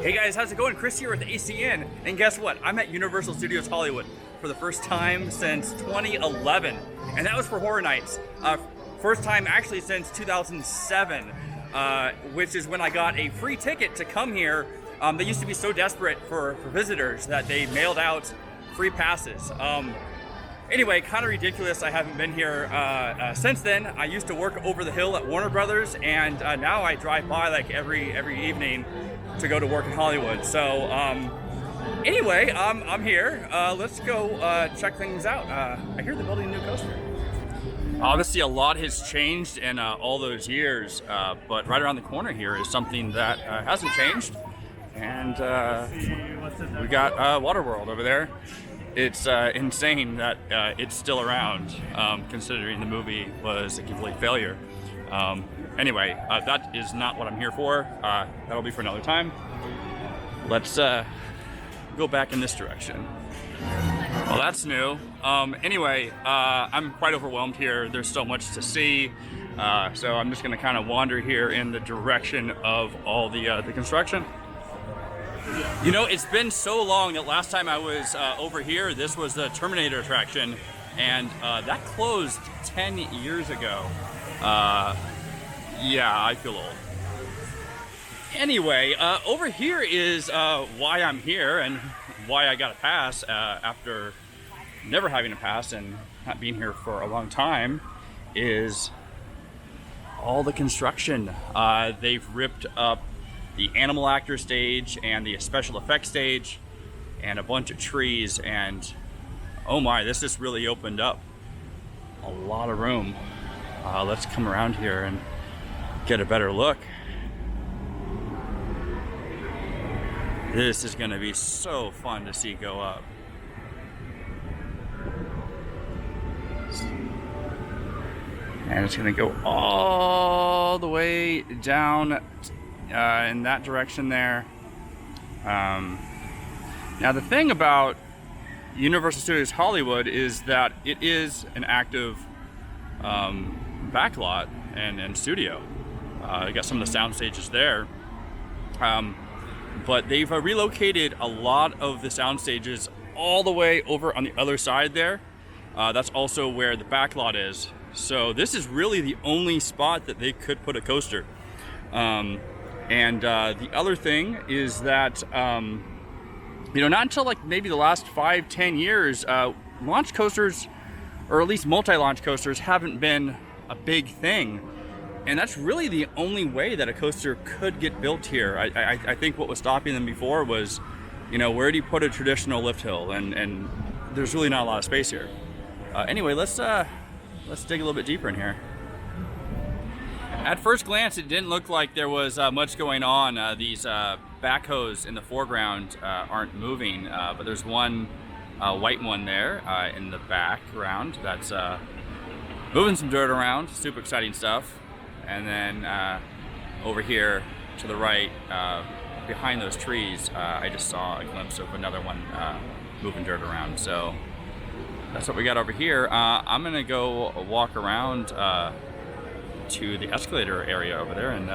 Hey guys, how's it going? Chris here with ACN, and guess what? I'm at Universal Studios Hollywood for the first time since 2011, and that was for Horror Nights. First time actually since 2007, which is when I got a free ticket to come here. They used to be so desperate for visitors that they mailed out free passes. Anyway, kind of ridiculous. I haven't been here since then. I used to work over the hill at Warner Brothers, and now I drive by like every evening to go to work in Hollywood. So anyway, I'm here. Let's go check things out. I hear they're building a new coaster. Obviously, a lot has changed in all those years, but right around the corner here is something that hasn't changed, and we got Waterworld over there. It's insane that it's still around, considering the movie was a complete failure. Anyway, that is not what I'm here for. That'll be for another time. Let's go back in this direction. Well, that's new. Anyway, I'm quite overwhelmed here. There's so much to see. So I'm just gonna kind of wander here in the direction of all the construction. You know, it's been so long that last time I was over here, this was the Terminator attraction, and that closed 10 years ago. Yeah, I feel old. Anyway, over here is why I'm here and why I got a pass after never having a pass and not being here for a long time, is all the construction. They've ripped up the animal actor stage and the special effects stage and a bunch of trees, and oh my, this just really opened up a lot of room. Let's come around here and get a better look. This is gonna be so fun to see go up. And it's gonna go all the way down in that direction there. Now the thing about Universal Studios Hollywood is that it is an active backlot and studio. You got some of the sound stages there, but they've relocated a lot of the sound stages all the way over on the other side there. That's also where the backlot is. So this is really the only spot that they could put a coaster. And the other thing is that, you know, not until like maybe the last 5-10 years, launch coasters, or at least multi-launch coasters, haven't been a big thing. And that's really the only way that a coaster could get built here. I think what was stopping them before was, you know, where do you put a traditional lift hill? And there's really not a lot of space here. Anyway, let's dig a little bit deeper in here. At first glance, it didn't look like there was much going on. These backhoes in the foreground aren't moving, but there's one white one there in the background that's moving some dirt around. Super exciting stuff. And then over here to the right, behind those trees, I just saw a glimpse of another one moving dirt around. So that's what we got over here. I'm gonna go walk around to the escalator area over there and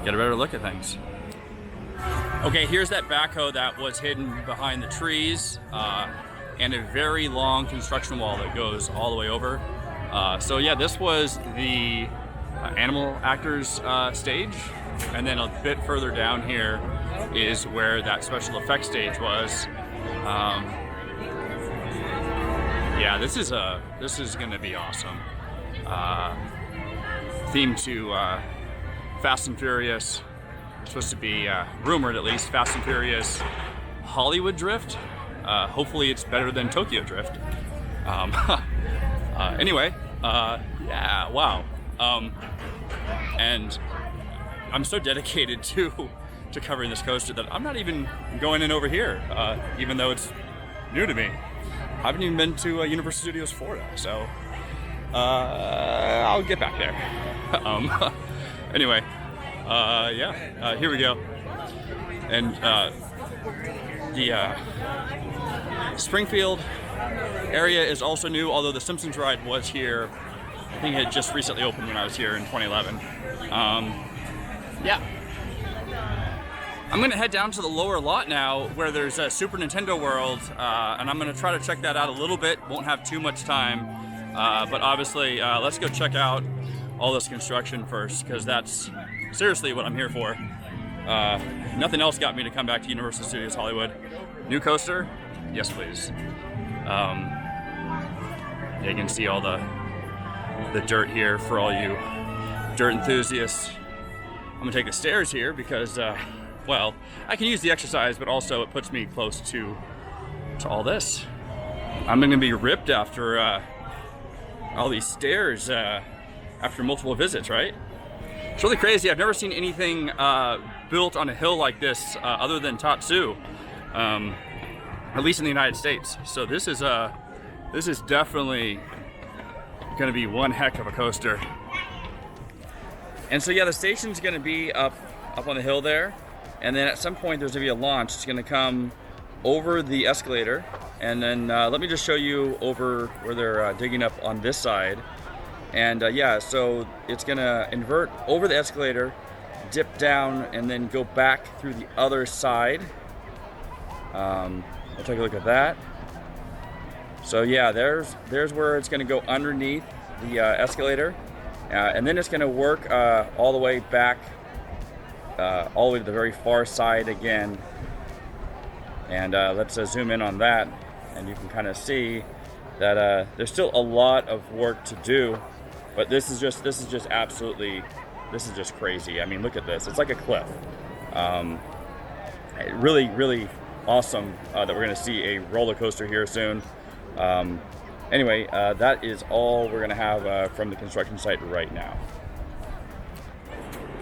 get a better look at things. Okay, here's that backhoe that was hidden behind the trees, and a very long construction wall that goes all the way over. So yeah, this was the animal actors stage, and then a bit further down here is where that special effects stage was. Yeah, this is gonna be awesome. Themed to Fast and Furious. It's supposed to be rumored, at least, Fast and Furious Hollywood Drift. Hopefully it's better than Tokyo Drift. Anyway, yeah, wow. And I'm so dedicated to covering this coaster that I'm not even going in over here, even though it's new to me. I haven't even been to Universal Studios Florida, so I'll get back there. Anyway, yeah, here we go. And the Springfield area is also new, although the Simpsons ride was here. I think it had just recently opened when I was here in 2011. Yeah. I'm gonna head down to the lower lot now where there's a Super Nintendo World, and I'm gonna try to check that out a little bit. Won't have too much time, but obviously let's go check out all this construction first, because that's seriously what I'm here for. Nothing else got me to come back to Universal Studios Hollywood. New coaster? Yes, please. You can see all the dirt here for all you dirt enthusiasts. I'm gonna take the stairs here because, well, I can use the exercise, but also it puts me close to all this. I'm gonna be ripped after all these stairs after multiple visits, right? It's really crazy. I've never seen anything built on a hill like this other than Tatsu, at least in the United States. So this is definitely gonna be one heck of a coaster. And so yeah, the station's gonna be up on the hill there, and then at some point there's gonna be a launch. It's gonna come over the escalator, and then let me just show you over where they're digging up on this side. And yeah, so it's gonna invert over the escalator, dip down, and then go back through the other side. We'll take a look at that. So yeah, there's where it's gonna go underneath the escalator. And then it's going to work all the way back, all the way to the very far side again. And let's zoom in on that, and you can kind of see that there's still a lot of work to do, but this is just absolutely, this is just crazy. I mean, look at this. It's like a cliff. Really, really awesome that we're going to see a roller coaster here soon. Anyway, that is all we're gonna have from the construction site right now.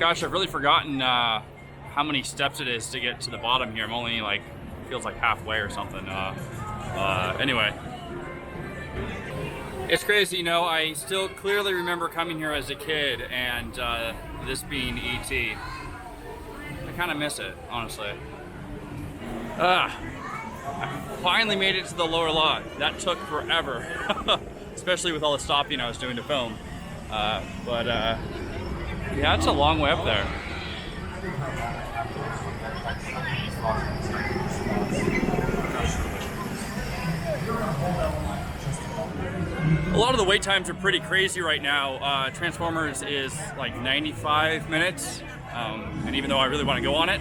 Gosh, I've really forgotten how many steps it is to get to the bottom here. I'm only like, feels like halfway or something. Anyway, it's crazy, you know, I still clearly remember coming here as a kid and this being E.T. I kind of miss it, honestly. I finally made it to the lower lot. That took forever, especially with all the stopping I was doing to film. But yeah, it's a long way up there. A lot of the wait times are pretty crazy right now. Transformers is like 95 minutes, and even though I really want to go on it,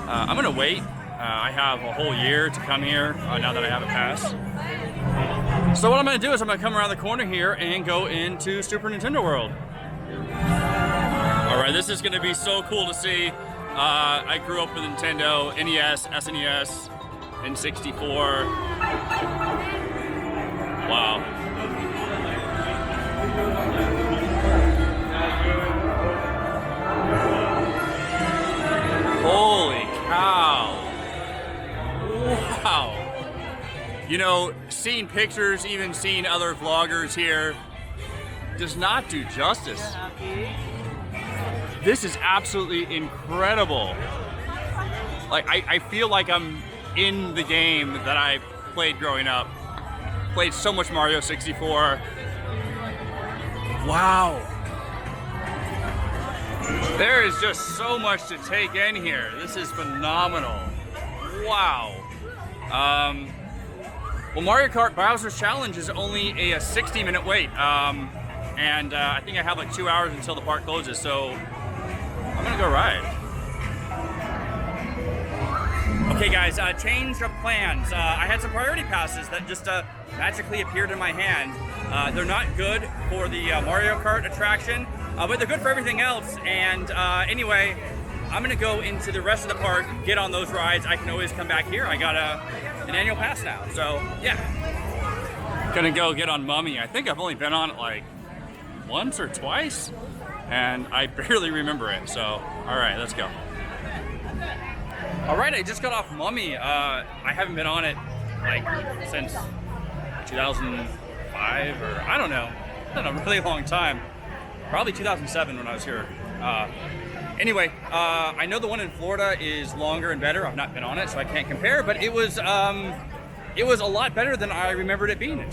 I'm gonna wait. I have a whole year to come here now that I have a pass. So what I'm going to do is I'm going to come around the corner here and go into Super Nintendo World. All right, this is going to be so cool to see. I grew up with Nintendo, NES, SNES, N64. Wow. Holy cow. Wow. You know, seeing pictures, even seeing other vloggers here, does not do justice. This is absolutely incredible. Like, I feel like I'm in the game that I played growing up. Played so much Mario 64. Wow. There is just so much to take in here. This is phenomenal. Wow. Well, Mario Kart Bowser's Challenge is only a 60-minute wait, and I think I have like 2 hours until the park closes, so I'm gonna go ride. Okay guys, change of plans. I had some priority passes that just magically appeared in my hand. They're not good for the Mario Kart attraction, but they're good for everything else, and anyway, I'm gonna go into the rest of the park, get on those rides. I can always come back here. I got an annual pass now, so yeah. Gonna go get on Mummy. I think I've only been on it like once or twice, and I barely remember it, so all right, let's go. All right, I just got off Mummy. I haven't been on it like since 2005 or I don't know. It's been a really long time. Probably 2007 when I was here. Anyway, I know the one in Florida is longer and better. I've not been on it, so I can't compare, but it was a lot better than I remembered it being.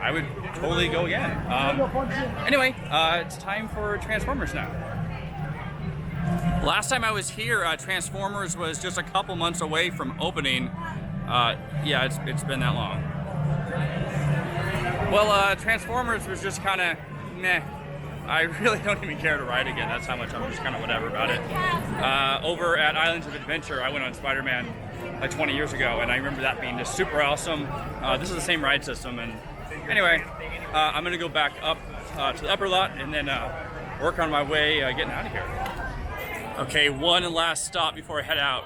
I would totally go again. Anyway, it's time for Transformers now. Last time I was here, Transformers was just a couple months away from opening. Yeah, it's been that long. Well, Transformers was just kind of meh. I really don't even care to ride again. That's how much I'm just kind of whatever about it. Over at Islands of Adventure, I went on Spider-Man like 20 years ago, and I remember that being just super awesome. This is the same ride system, and anyway, I'm gonna go back up to the upper lot and then work on my way getting out of here. Okay, one last stop before I head out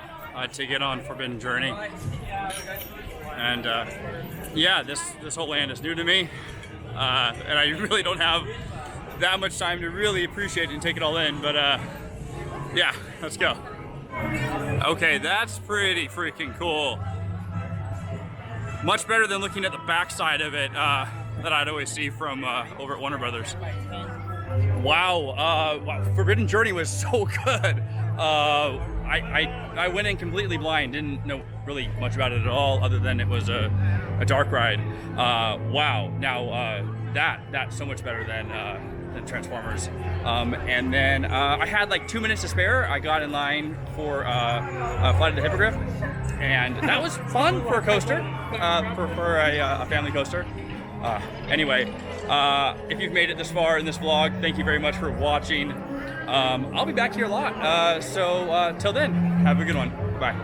to get on Forbidden Journey. And yeah, this whole land is new to me, and I really don't have that much time to really appreciate it and take it all in, but yeah, let's go. Okay, that's pretty freaking cool. Much better than looking at the backside of it that I'd always see from over at Warner Brothers. Wow, Forbidden Journey was so good. I went in completely blind, didn't know really much about it at all, other than it was a dark ride. Wow, now that's so much better than Transformers. And then I had like 2 minutes to spare. I got in line for Flight of the Hippogriff, and that was fun for a coaster, for a family coaster. Anyway, if you've made it this far in this vlog, thank you very much for watching. I'll be back here a lot. So till then, have a good one. Bye.